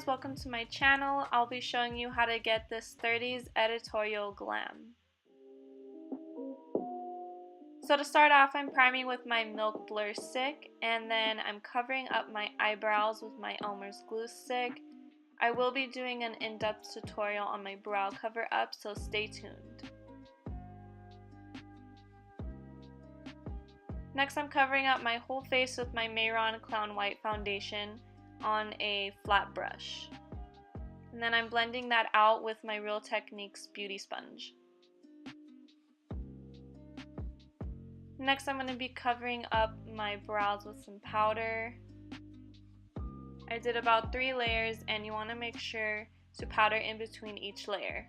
welcome to my channel. I'll be showing you how to get this 30's Editorial Glam. So to start off, I'm priming with my Milk Blur Stick, and then I'm covering up my eyebrows with my Elmer's glue stick. I will be doing an in-depth tutorial on my brow cover up, so stay tuned. Next, I'm covering up my whole face with my Mehron Clown White Foundation on a flat brush. And then I'm blending that out with my Real Techniques Beauty Sponge. Next, I'm going to be covering up my brows with some powder. I did about 3 layers, and you want to make sure to powder in between each layer.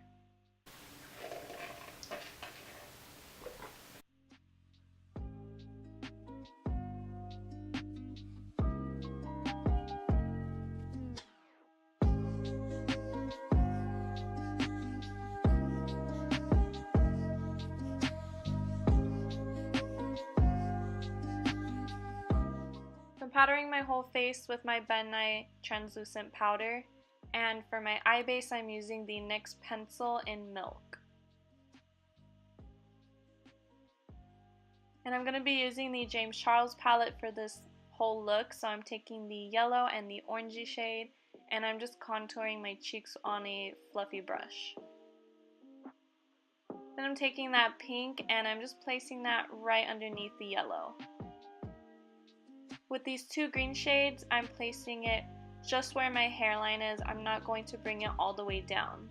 I'm powdering my whole face with my Ben Nye translucent powder, and for my eye base I'm using the NYX pencil in Milk. And I'm going to be using the Jamescharlespalette for this whole look, so I'm taking the yellow and the orangey shade, and I'm just contouring my cheeks on a fluffy brush. Then I'm taking that pink and I'm just placing that right underneath the yellow. With these 2 green shades, I'm placing it just where my hairline is. I'm not going to bring it all the way down.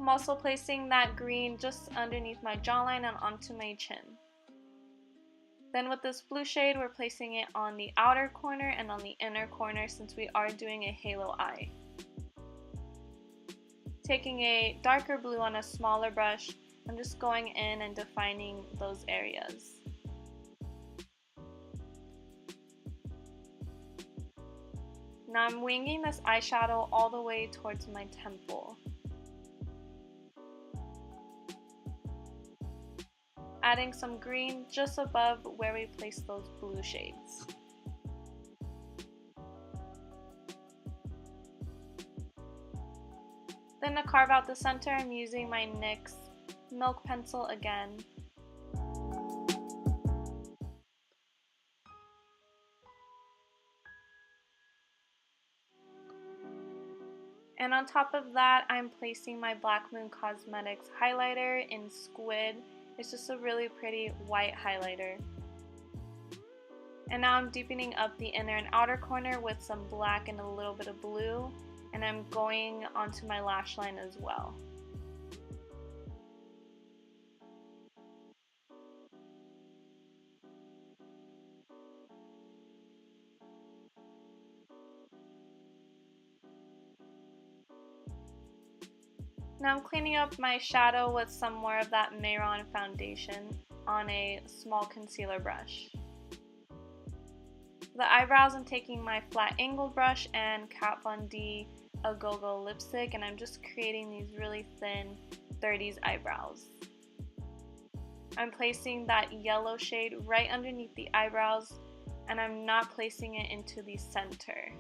I'm also placing that green just underneath my jawline and onto my chin. Then with this blue shade, we're placing it on the outer corner and on the inner corner since we are doing a halo eye. Taking a darker blue on a smaller brush, I'm just going in and defining those areas. Now I'm winging this eyeshadow all the way towards my temple. Adding some green just above where we placed those blue shades. Then to carve out the center, I'm using my NYX Milk pencil again. And on top of that, I'm placing my Black Moon Cosmetics highlighter in Squid. It's just a really pretty white highlighter. And now I'm deepening up the inner and outer corner with some black and a little bit of blue. And I'm going onto my lash line as well. Now I'm cleaning up my shadow with some more of that Mehron foundation on a small concealer brush. For the eyebrows, I'm taking my flat angle brush and Katvondbeauty Go lipstick, and I'm just creating these really thin 30's eyebrows. I'm placing that yellow shade right underneath the eyebrows, and I'm not placing it into the center.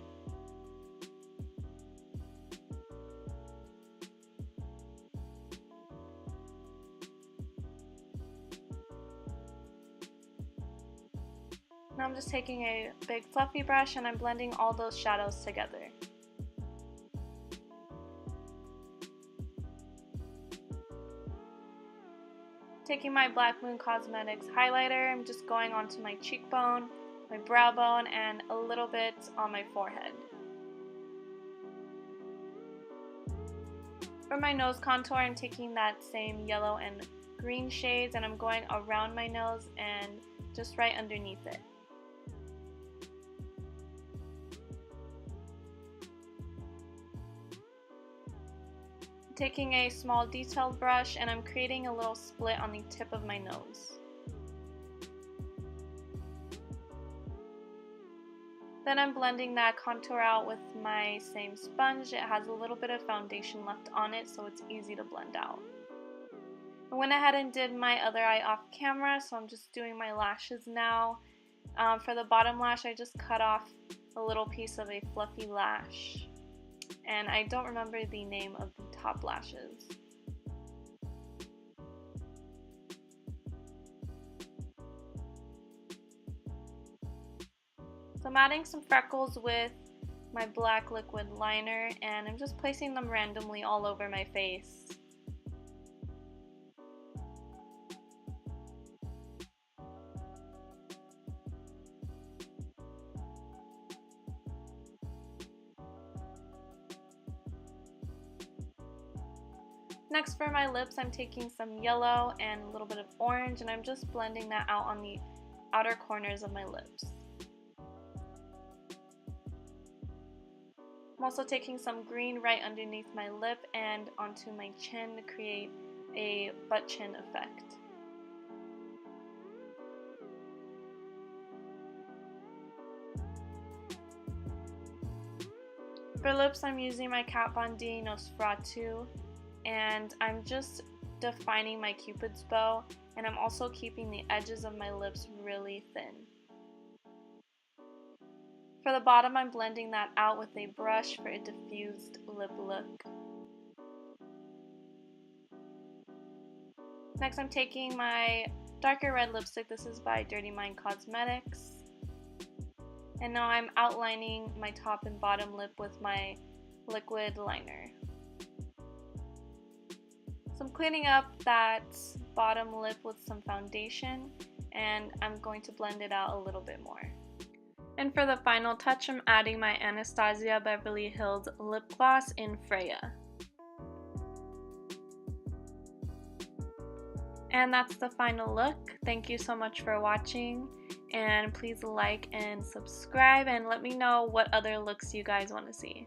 Now I'm just taking a big fluffy brush and I'm blending all those shadows together. Taking my Black Moon Cosmetics highlighter, I'm just going onto my cheekbone, my brow bone, and a little bit on my forehead. For my nose contour, I'm taking that same yellow and green shades and I'm going around my nose and just right underneath it. Taking a small detailed brush and I'm creating a little split on the tip of my nose. Then I'm blending that contour out with my same sponge. It has a little bit of foundation left on it, so it's easy to blend out. I went ahead and did my other eye off camera, so I'm just doing my lashes now. For the bottom lash, I just cut off a little piece of a fluffy lash. And I don't remember the name of the top lashes. So I'm adding some freckles with my black liquid liner, and I'm just placing them randomly all over my face. Next for my lips, I'm taking some yellow and a little bit of orange, and I'm just blending that out on the outer corners of my lips. I'm also taking some green right underneath my lip and onto my chin to create a butt chin effect. For lips, I'm using my Katvondbeauty Nosferatu, and I'm just defining my cupid's bow, and I'm also keeping the edges of my lips really thin. For the bottom, I'm blending that out with a brush for a diffused lip look. Next, I'm taking my darker red lipstick. This is by Dirty Mind Cosmetics. And now I'm outlining my top and bottom lip with my liquid liner. So I'm cleaning up that bottom lip with some foundation, and I'm going to blend it out a little bit more. And for the final touch, I'm adding my Anastasia Beverly Hills lip gloss in Freya. And that's the final look. Thank you so much for watching, and please like and subscribe and let me know what other looks you guys want to see.